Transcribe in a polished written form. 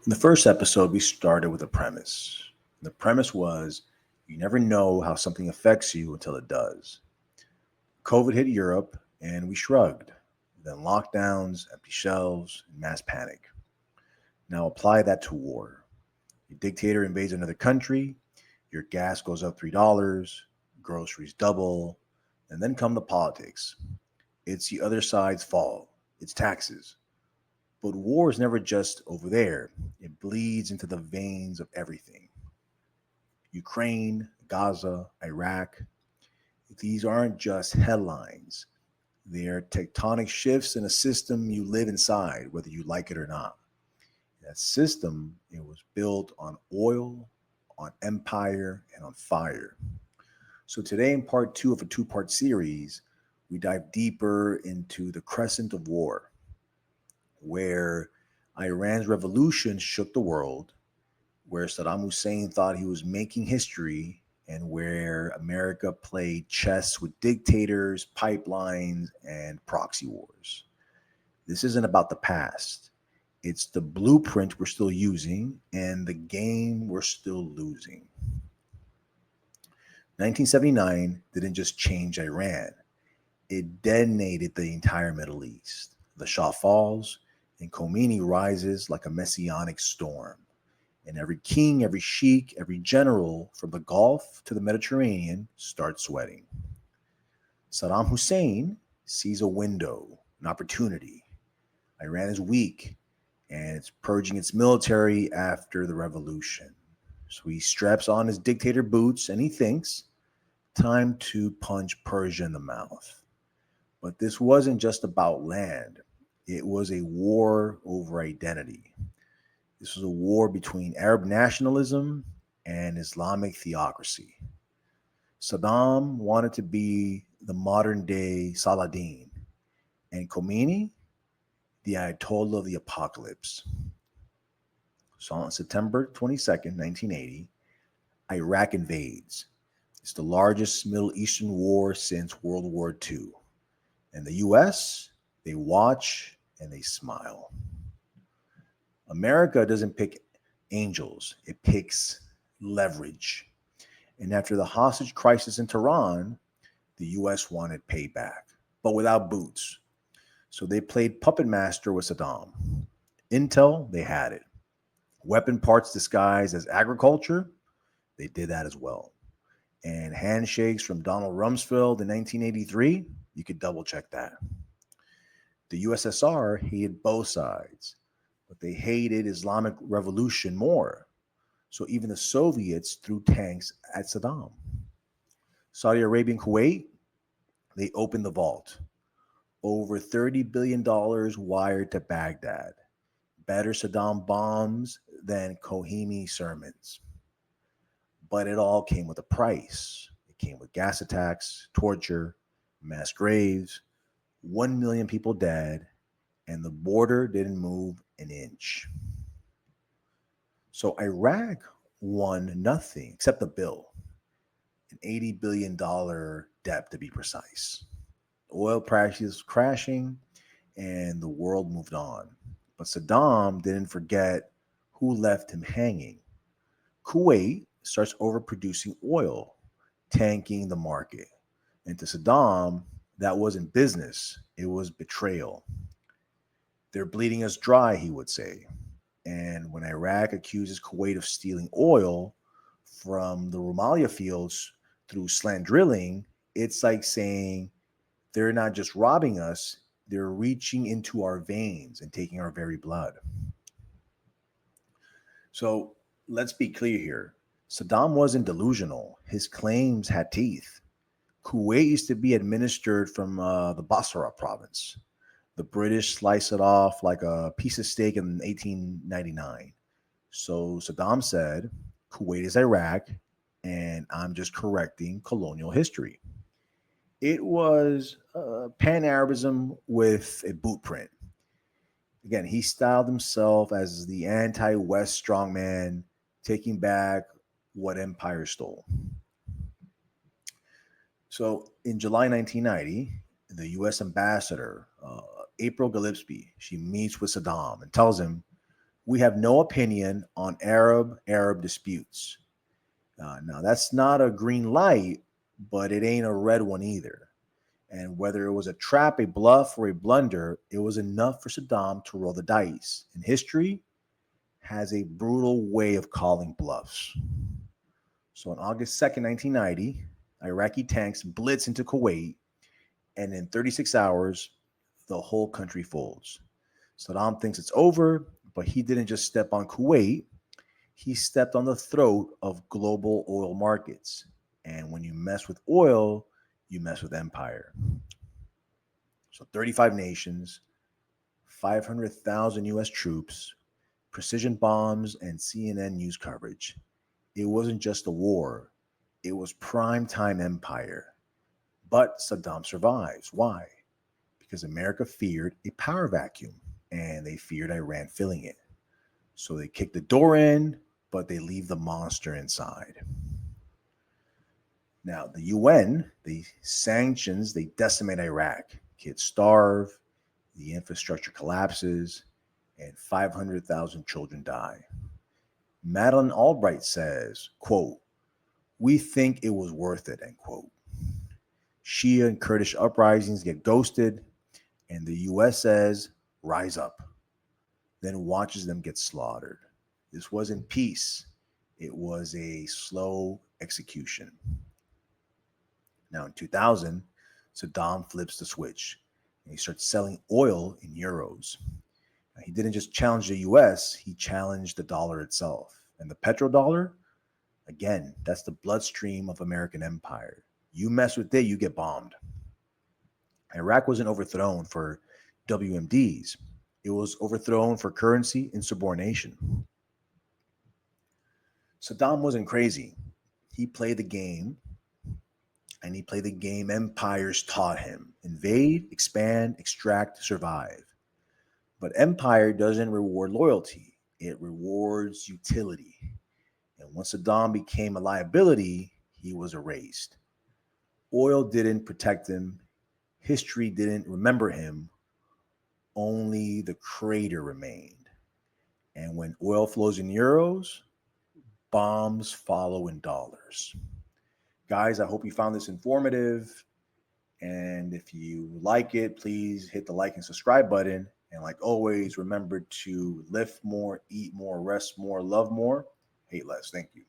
In the first episode, we started with a premise. The premise was you never know how something affects you until it does. COVID hit Europe, and we shrugged. Then lockdowns, empty shelves, and mass panic. Now apply that to war. A dictator invades another country, your gas goes up $3, groceries double, and then come the politics. It's the other side's fault. It's taxes. But war is never just over there. It bleeds into the veins of everything. Ukraine, Gaza, Iraq, these aren't just headlines. They're tectonic shifts in a system you live inside, whether you like it or not. That system, it was built on oil, on empire, and on fire. So today in part two of a two-part series, we dive deeper into the crescent of war, where Iran's revolution shook the world, where Saddam Hussein thought he was making history, and where America played chess with dictators, pipelines, and proxy wars. This isn't about the past. It's the blueprint we're still using and the game we're still losing. 1979 didn't just change Iran, it detonated the entire Middle East. The Shah falls, and Khomeini rises like a messianic storm. And every king, every sheik, every general from the Gulf to the Mediterranean starts sweating. Saddam Hussein sees a window, an opportunity. Iran is weak and it's purging its military after the revolution. So he straps on his dictator boots and he thinks, time to punch Persia in the mouth. But this wasn't just about land, it was a war over identity. This was a war between Arab nationalism and Islamic theocracy. Saddam wanted to be the modern day Saladin, and Khomeini, the Ayatollah of the apocalypse. So on September 22nd, 1980, Iraq invades. It's the largest Middle Eastern war since World War II. And the US, they watch and they smile. America doesn't pick angels, it picks leverage. And after the hostage crisis in Tehran, the US wanted payback, but without boots. So they played puppet master with Saddam. Intel, they had it. Weapon parts disguised as agriculture, they did that as well. And handshakes from Donald Rumsfeld in 1983, you could double check that. The USSR hated both sides, but they hated Islamic revolution more. So even the Soviets threw tanks at Saddam. Saudi Arabia and Kuwait, they opened the vault. Over $30 billion wired to Baghdad. Better Saddam bombs than Khomeini sermons. But it all came with a price. It came with gas attacks, torture, mass graves, 1 million people dead, and the border didn't move an inch. So Iraq won nothing except the bill, an $80 billion debt to be precise. Oil prices crashing, and the world moved on. But Saddam didn't forget who left him hanging. Kuwait starts overproducing oil, tanking the market. And to Saddam, that wasn't business, it was betrayal. They're bleeding us dry, he would say. And when Iraq accuses Kuwait of stealing oil from the Rumalia fields through slant drilling, it's like saying they're not just robbing us, they're reaching into our veins and taking our very blood. So let's be clear here. Saddam wasn't delusional. His claims had teeth. Kuwait used to be administered from the Basra province. The British sliced it off like a piece of steak in 1899. So Saddam said, Kuwait is Iraq, and I'm just correcting colonial history. It was Pan Arabism with a boot print. Again, he styled himself as the anti West strongman, taking back what empire stole. So in July 1990, the US ambassador, April Gillespie, she meets with Saddam and tells him, We have no opinion on Arab disputes. Now, that's not a green light, but it ain't a red one either. And whether it was a trap, a bluff, or a blunder, it was enough for Saddam to roll the dice. And history has a brutal way of calling bluffs. So on August 2nd, 1990, Iraqi tanks blitz into Kuwait, and in 36 hours, the whole country folds. Saddam thinks it's over, but he didn't just step on Kuwait, he stepped on the throat of global oil markets. And when you mess with oil, you mess with empire. So 35 nations, 500,000 US troops, precision bombs, and CNN news coverage. It wasn't just a war, it was prime time empire. But Saddam survives. Why? Because America feared a power vacuum and they feared Iran filling it. So they kick the door in, but they leave the monster inside. Now, the UN, the sanctions, they decimate Iraq. Kids starve, the infrastructure collapses, and 500,000 children die. Madeleine Albright says, quote, "We think it was worth it," end quote. Shia and Kurdish uprisings get ghosted, and the US says, "Rise up," then watches them get slaughtered. This wasn't peace, it was a slow execution. Now, in 2000, Saddam flips the switch and he starts selling oil in euros. Now, he didn't just challenge the US, he challenged the dollar itself. And the petrodollar, again, that's the bloodstream of American empire. You mess with it, you get bombed. Iraq wasn't overthrown for WMDs. It was overthrown for currency insubordination. Saddam wasn't crazy. He played the game, and he played the game empires taught him: invade, expand, extract, survive. But empire doesn't reward loyalty, it rewards utility. And once Saddam became a liability, he was erased. Oil didn't protect him, history didn't remember him, only the crater remained. And when oil flows in euros, bombs follow in dollars. Guys, I hope you found this informative. And if you like it, please hit the like and subscribe button. And like always, remember to lift more, eat more, rest more, love more, hate less. Thank you.